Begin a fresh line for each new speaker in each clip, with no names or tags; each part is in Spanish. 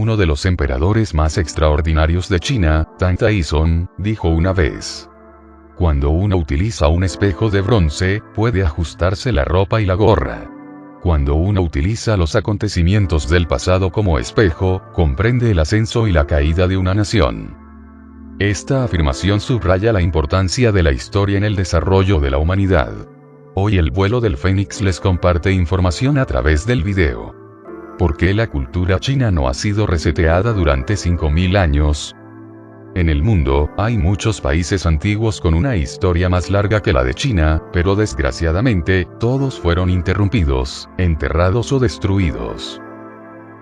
Uno de los emperadores más extraordinarios de China, Tang Taizong, dijo una vez: cuando uno utiliza un espejo de bronce, puede ajustarse la ropa y la gorra. Cuando uno utiliza los acontecimientos del pasado como espejo, comprende el ascenso y la caída de una nación. Esta afirmación subraya la importancia de la historia en el desarrollo de la humanidad. Hoy el vuelo del Fénix les comparte información a través del video. ¿Por qué la cultura china no ha sido reseteada durante 5000 años? En el mundo, hay muchos países antiguos con una historia más larga que la de China, pero desgraciadamente, todos fueron interrumpidos, enterrados o destruidos.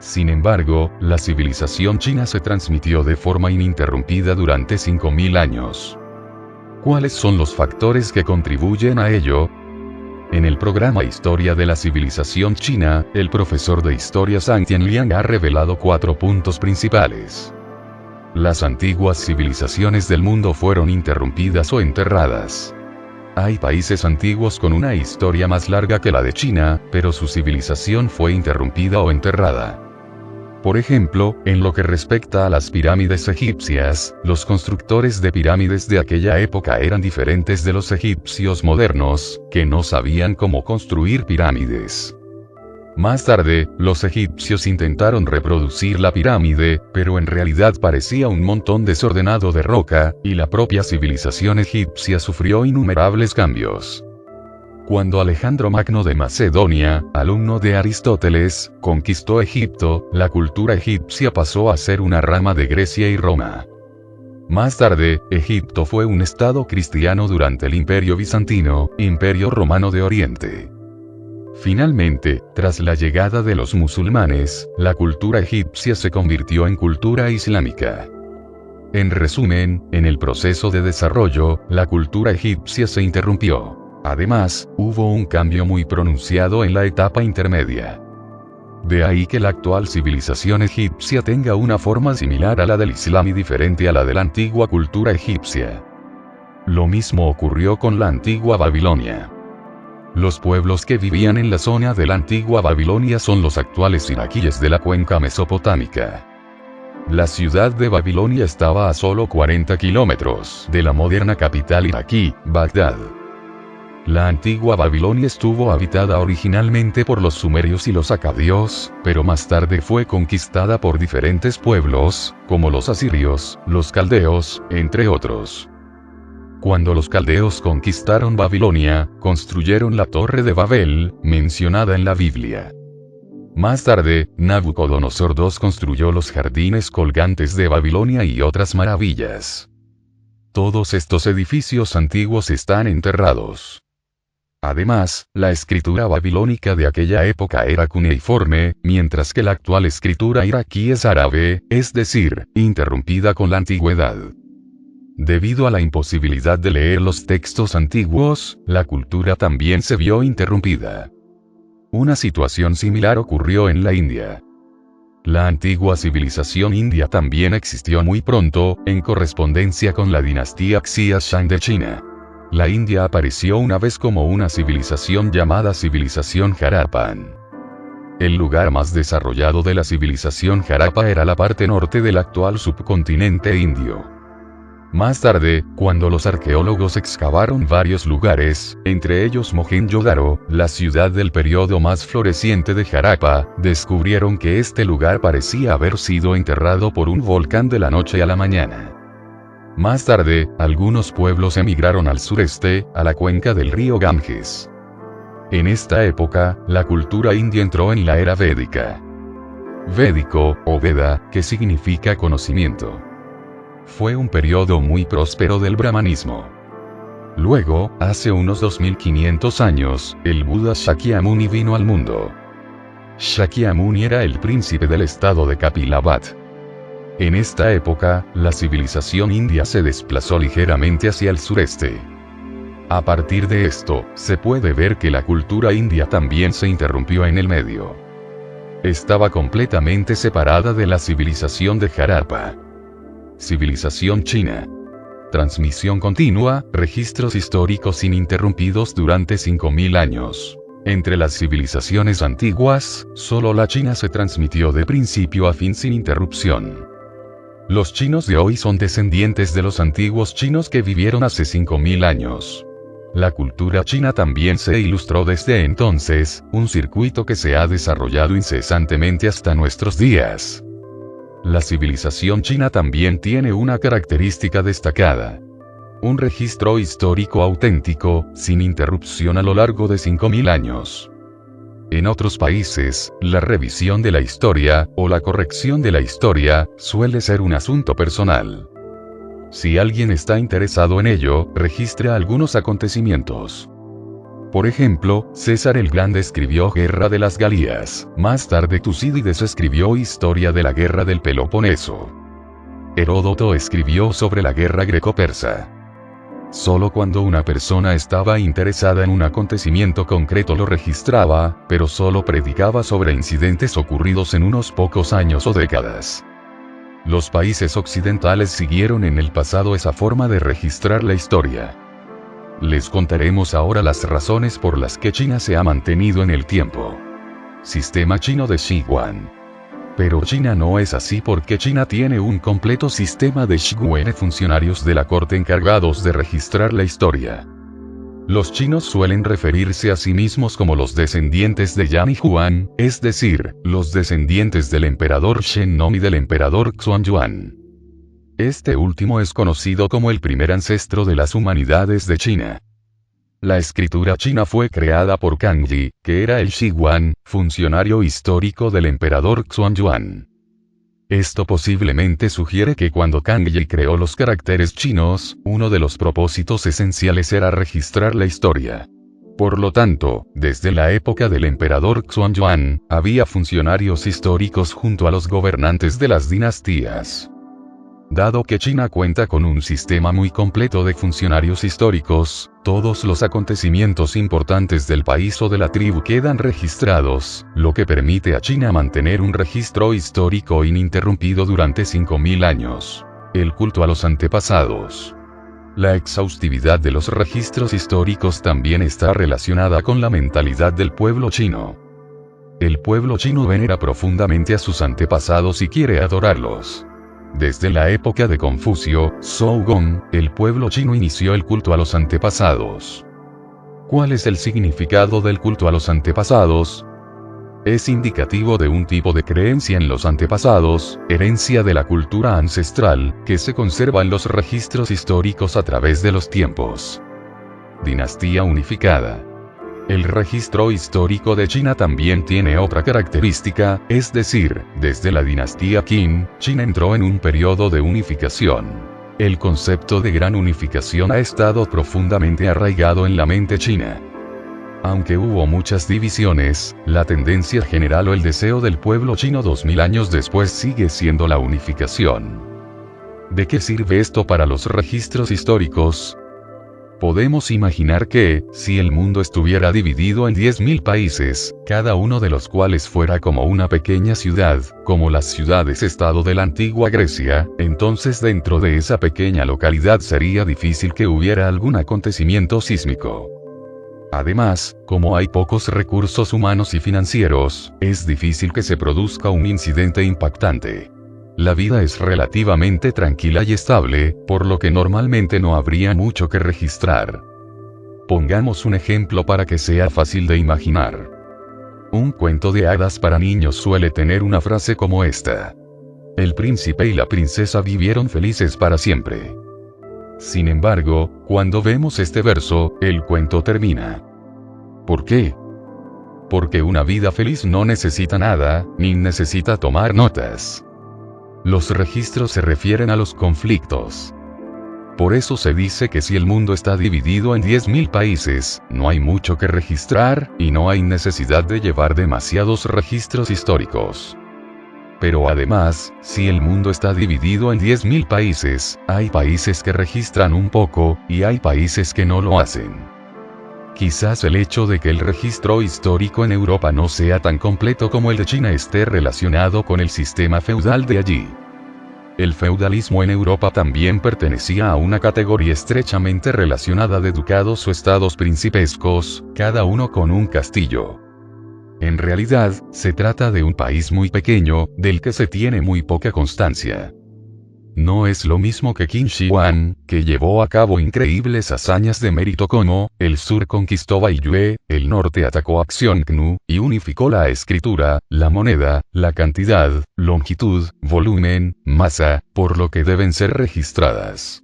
Sin embargo, la civilización china se transmitió de forma ininterrumpida durante 5000 años. ¿Cuáles son los factores que contribuyen a ello? En el programa Historia de la Civilización China, el profesor de historia Zhang Tianliang ha revelado 4 puntos principales. Las antiguas civilizaciones del mundo fueron interrumpidas o enterradas. Hay países antiguos con una historia más larga que la de China, pero su civilización fue interrumpida o enterrada. Por ejemplo, en lo que respecta a las pirámides egipcias, los constructores de pirámides de aquella época eran diferentes de los egipcios modernos, que no sabían cómo construir pirámides. Más tarde, los egipcios intentaron reproducir la pirámide, pero en realidad parecía un montón desordenado de roca, y la propia civilización egipcia sufrió innumerables cambios. Cuando Alejandro Magno de Macedonia, alumno de Aristóteles, conquistó Egipto, la cultura egipcia pasó a ser una rama de Grecia y Roma. Más tarde, Egipto fue un estado cristiano durante el Imperio Bizantino, Imperio Romano de Oriente. Finalmente, tras la llegada de los musulmanes, la cultura egipcia se convirtió en cultura islámica. En resumen, en el proceso de desarrollo, la cultura egipcia se interrumpió. Además, hubo un cambio muy pronunciado en la etapa intermedia. De ahí que la actual civilización egipcia tenga una forma similar a la del Islam y diferente a la de la antigua cultura egipcia. Lo mismo ocurrió con la antigua Babilonia. Los pueblos que vivían en la zona de la antigua Babilonia son los actuales iraquíes de la cuenca mesopotámica. La ciudad de Babilonia estaba a solo 40 kilómetros de la moderna capital iraquí, Bagdad. La antigua Babilonia estuvo habitada originalmente por los sumerios y los acadios, pero más tarde fue conquistada por diferentes pueblos, como los asirios, los caldeos, entre otros. Cuando los caldeos conquistaron Babilonia, construyeron la Torre de Babel, mencionada en la Biblia. Más tarde, Nabucodonosor II construyó los jardines colgantes de Babilonia y otras maravillas. Todos estos edificios antiguos están enterrados. Además, la escritura babilónica de aquella época era cuneiforme, mientras que la actual escritura iraquí es árabe, es decir, interrumpida con la antigüedad. Debido a la imposibilidad de leer los textos antiguos, la cultura también se vio interrumpida. Una situación similar ocurrió en la India. La antigua civilización india también existió muy pronto, en correspondencia con la dinastía Xia Shang de China. La India apareció una vez como una civilización llamada civilización Harappan. El lugar más desarrollado de la civilización Harappa era la parte norte del actual subcontinente indio. Más tarde, cuando los arqueólogos excavaron varios lugares, entre ellos Mohenjo-Daro, la ciudad del periodo más floreciente de Harappa, descubrieron que este lugar parecía haber sido enterrado por un volcán de la noche a la mañana. Más tarde, algunos pueblos emigraron al sureste, a la cuenca del río Ganges. En esta época, la cultura india entró en la era védica. Védico, o Veda, que significa conocimiento. Fue un periodo muy próspero del brahmanismo. Luego, hace unos 2500 años, el Buda Shakyamuni vino al mundo. Shakyamuni era el príncipe del estado de Kapilavatt. En esta época, la civilización india se desplazó ligeramente hacia el sureste. A partir de esto, se puede ver que la cultura india también se interrumpió en el medio. Estaba completamente separada de la civilización de Harappa. Civilización china. Transmisión continua, registros históricos ininterrumpidos durante 5000 años. Entre las civilizaciones antiguas, solo la China se transmitió de principio a fin sin interrupción. Los chinos de hoy son descendientes de los antiguos chinos que vivieron hace 5000 años. La cultura china también se ilustró desde entonces, un circuito que se ha desarrollado incesantemente hasta nuestros días. La civilización china también tiene una característica destacada. Un registro histórico auténtico, sin interrupción a lo largo de 5000 años. En otros países, la revisión de la historia, o la corrección de la historia, suele ser un asunto personal. Si alguien está interesado en ello, registra algunos acontecimientos. Por ejemplo, César el Grande escribió Guerra de las Galías, más tarde Tucídides escribió Historia de la Guerra del Peloponeso. Heródoto escribió sobre la guerra greco-persa. Solo cuando una persona estaba interesada en un acontecimiento concreto lo registraba, pero solo predicaba sobre incidentes ocurridos en unos pocos años o décadas. Los países occidentales siguieron en el pasado esa forma de registrar la historia. Les contaremos ahora las razones por las que China se ha mantenido en el tiempo. Sistema chino de Shiguan. Pero China no es así porque China tiene un completo sistema de Shiguan, funcionarios de la corte encargados de registrar la historia. Los chinos suelen referirse a sí mismos como los descendientes de Yan y Huan, es decir, los descendientes del emperador Shen Nong y del emperador Xuanyuan. Este último es conocido como el primer ancestro de las humanidades de China. La escritura china fue creada por Kangyi, que era el Shiguan, funcionario histórico del emperador Xuanyuan. Esto posiblemente sugiere que cuando Kangyi creó los caracteres chinos, uno de los propósitos esenciales era registrar la historia. Por lo tanto, desde la época del emperador Xuanyuan, había funcionarios históricos junto a los gobernantes de las dinastías. Dado que China cuenta con un sistema muy completo de funcionarios históricos, todos los acontecimientos importantes del país o de la tribu quedan registrados, lo que permite a China mantener un registro histórico ininterrumpido durante 5000 años. El culto a los antepasados. La exhaustividad de los registros históricos también está relacionada con la mentalidad del pueblo chino. El pueblo chino venera profundamente a sus antepasados y quiere adorarlos. Desde la época de Confucio, Zhou Gong, el pueblo chino inició el culto a los antepasados. ¿Cuál es el significado del culto a los antepasados? Es indicativo de un tipo de creencia en los antepasados, herencia de la cultura ancestral, que se conserva en los registros históricos a través de los tiempos. Dinastía unificada. El registro histórico de China también tiene otra característica, es decir, desde la dinastía Qin, China entró en un periodo de unificación. El concepto de gran unificación ha estado profundamente arraigado en la mente china. Aunque hubo muchas divisiones, la tendencia general o el deseo del pueblo chino 2000 años después sigue siendo la unificación. ¿De qué sirve esto para los registros históricos? Podemos imaginar que, si el mundo estuviera dividido en 10.000 países, cada uno de los cuales fuera como una pequeña ciudad, como las ciudades-estado de la antigua Grecia, entonces dentro de esa pequeña localidad sería difícil que hubiera algún acontecimiento sísmico. Además, como hay pocos recursos humanos y financieros, es difícil que se produzca un incidente impactante. La vida es relativamente tranquila y estable, por lo que normalmente no habría mucho que registrar. Pongamos un ejemplo para que sea fácil de imaginar. Un cuento de hadas para niños suele tener una frase como esta: el príncipe y la princesa vivieron felices para siempre. Sin embargo, cuando vemos este verso, el cuento termina. ¿Por qué? Porque una vida feliz no necesita nada, ni necesita tomar notas. Los registros se refieren a los conflictos. Por eso se dice que si el mundo está dividido en 10.000 países, no hay mucho que registrar, y no hay necesidad de llevar demasiados registros históricos. Pero además, si el mundo está dividido en 10.000 países, hay países que registran un poco, y hay países que no lo hacen. Quizás el hecho de que el registro histórico en Europa no sea tan completo como el de China esté relacionado con el sistema feudal de allí. El feudalismo en Europa también pertenecía a una categoría estrechamente relacionada de ducados o estados principescos, cada uno con un castillo. En realidad, se trata de un país muy pequeño, del que se tiene muy poca constancia. No es lo mismo que Qin Shi Huang, que llevó a cabo increíbles hazañas de mérito como, el sur conquistó Baiyue, el norte atacó a Xiongnu, y unificó la escritura, la moneda, la cantidad, longitud, volumen, masa, por lo que deben ser registradas.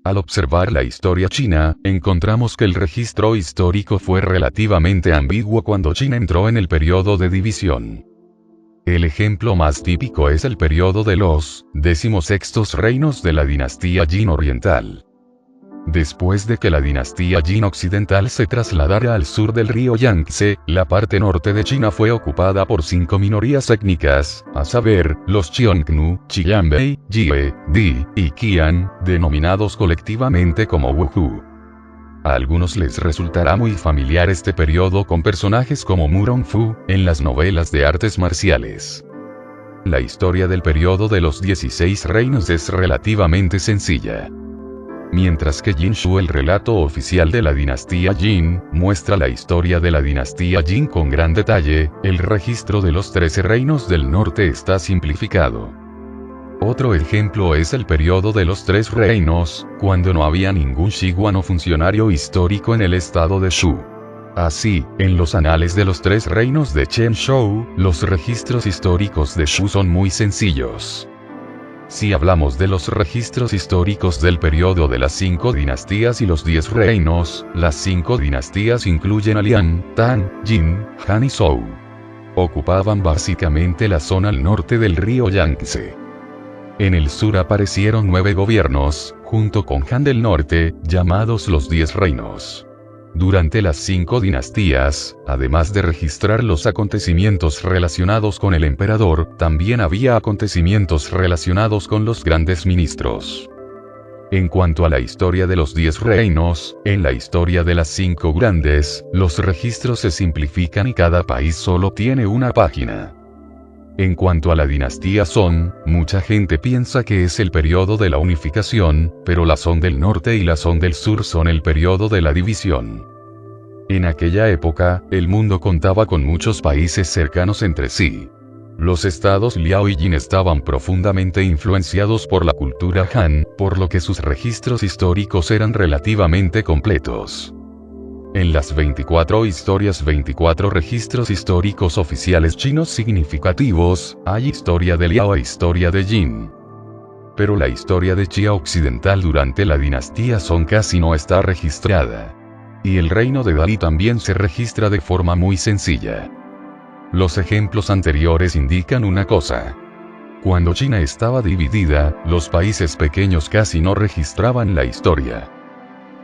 Al observar la historia china, encontramos que el registro histórico fue relativamente ambiguo cuando China entró en el periodo de división. El ejemplo más típico es el periodo de los 16 reinos de la dinastía Jin Oriental. Después de que la dinastía Jin Occidental se trasladara al sur del río Yangtze, la parte norte de China fue ocupada por 5 minorías étnicas, a saber, los Xiongnu, Xianbei, Jie, Di y Qian, denominados colectivamente como Wuhu. A algunos les resultará muy familiar este periodo con personajes como Mu Rongfu, en las novelas de artes marciales. La historia del periodo de los 16 reinos es relativamente sencilla. Mientras que Jin Shu, el relato oficial de la dinastía Jin, muestra la historia de la dinastía Jin con gran detalle, el registro de los 13 reinos del norte está simplificado. Otro ejemplo es el periodo de los 3 reinos, cuando no había ningún Shiguan o funcionario histórico en el estado de Shu. Así, en los anales de los 3 reinos de Chen Shou, los registros históricos de Shu son muy sencillos. Si hablamos de los registros históricos del periodo de las 5 dinastías y los 10 reinos, las 5 dinastías incluyen a Liang, Tang, Jin, Han y Zhou. Ocupaban básicamente la zona al norte del río Yangtze. En el sur aparecieron 9 gobiernos, junto con Han del norte, llamados los 10 reinos. Durante las 5 dinastías, además de registrar los acontecimientos relacionados con el emperador, también había acontecimientos relacionados con los grandes ministros. En cuanto a la historia de los 10 reinos, en la historia de las 5 grandes, los registros se simplifican y cada país solo tiene una página. En cuanto a la dinastía Song, mucha gente piensa que es el periodo de la unificación, pero la Song del norte y la Song del sur son el periodo de la división. En aquella época, el mundo contaba con muchos países cercanos entre sí. Los estados Liao y Jin estaban profundamente influenciados por la cultura Han, por lo que sus registros históricos eran relativamente completos. En las 24 registros históricos oficiales chinos significativos, hay historia de Liao e historia de Jin. Pero la historia de China occidental durante la dinastía Song casi no está registrada. Y el reino de Dali también se registra de forma muy sencilla. Los ejemplos anteriores indican una cosa. Cuando China estaba dividida, los países pequeños casi no registraban la historia.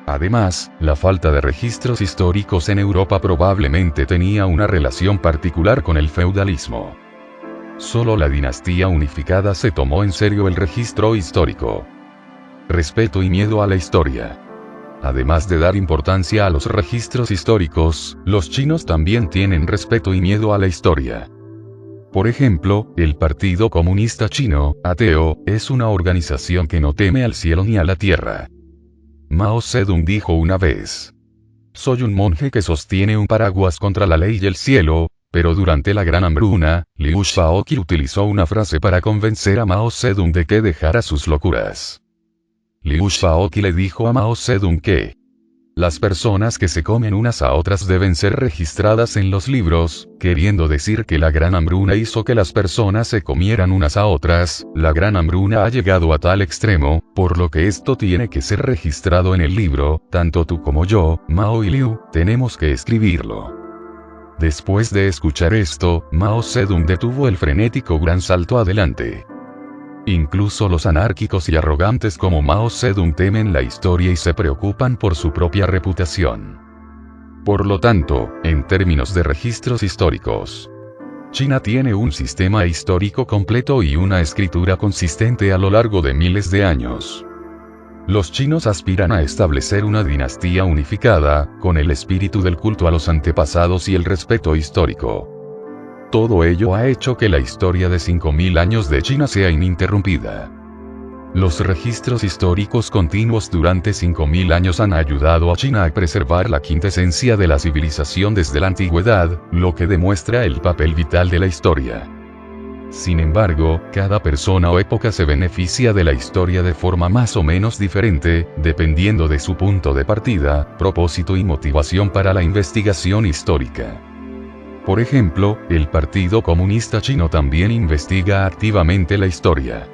Además, la falta de registros históricos en Europa probablemente tenía una relación particular con el feudalismo. Solo la dinastía unificada se tomó en serio el registro histórico. Respeto y miedo a la historia. Además de dar importancia a los registros históricos, los chinos también tienen respeto y miedo a la historia. Por ejemplo, el Partido Comunista Chino, ateo, es una organización que no teme al cielo ni a la tierra. Mao Zedong dijo una vez: "Soy un monje que sostiene un paraguas contra la ley y el cielo", pero durante la Gran Hambruna, Liu Shaoqi utilizó una frase para convencer a Mao Zedong de que dejara sus locuras. Liu Shaoqi le dijo a Mao Zedong que las personas que se comen unas a otras deben ser registradas en los libros, queriendo decir que la Gran Hambruna hizo que las personas se comieran unas a otras. La Gran Hambruna ha llegado a tal extremo, por lo que esto tiene que ser registrado en el libro, tanto tú como yo, Mao y Liu, tenemos que escribirlo. Después de escuchar esto, Mao Zedong detuvo el frenético gran salto adelante. Incluso los anárquicos y arrogantes como Mao Zedong temen la historia y se preocupan por su propia reputación. Por lo tanto, en términos de registros históricos, China tiene un sistema histórico completo y una escritura consistente a lo largo de miles de años. Los chinos aspiran a establecer una dinastía unificada, con el espíritu del culto a los antepasados y el respeto histórico. Todo ello ha hecho que la historia de 5000 años de China sea ininterrumpida. Los registros históricos continuos durante 5000 años han ayudado a China a preservar la quintesencia de la civilización desde la antigüedad, lo que demuestra el papel vital de la historia. Sin embargo, cada persona o época se beneficia de la historia de forma más o menos diferente, dependiendo de su punto de partida, propósito y motivación para la investigación histórica. Por ejemplo, el Partido Comunista Chino también investiga activamente la historia.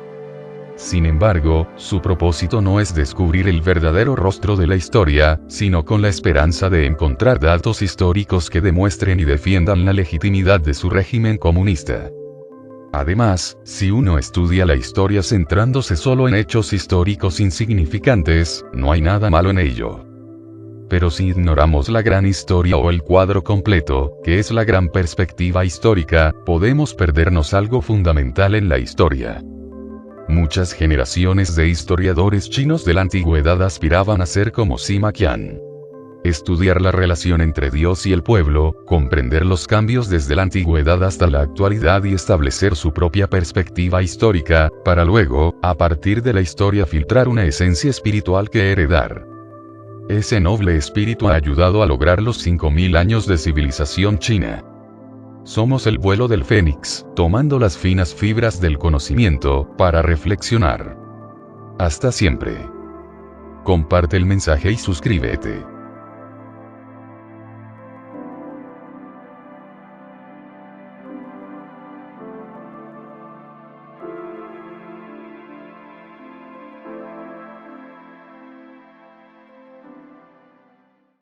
Sin embargo, su propósito no es descubrir el verdadero rostro de la historia, sino con la esperanza de encontrar datos históricos que demuestren y defiendan la legitimidad de su régimen comunista. Además, si uno estudia la historia centrándose solo en hechos históricos insignificantes, no hay nada malo en ello. Pero si ignoramos la gran historia o el cuadro completo, que es la gran perspectiva histórica, podemos perdernos algo fundamental en la historia. Muchas generaciones de historiadores chinos de la antigüedad aspiraban a ser como Sima Qian. Estudiar la relación entre Dios y el pueblo, comprender los cambios desde la antigüedad hasta la actualidad y establecer su propia perspectiva histórica, para luego, a partir de la historia filtrar una esencia espiritual que heredar. Ese noble espíritu ha ayudado a lograr los 5000 años de civilización china. Somos el vuelo del fénix, tomando las finas fibras del conocimiento, para reflexionar. Hasta siempre. Comparte el mensaje y suscríbete.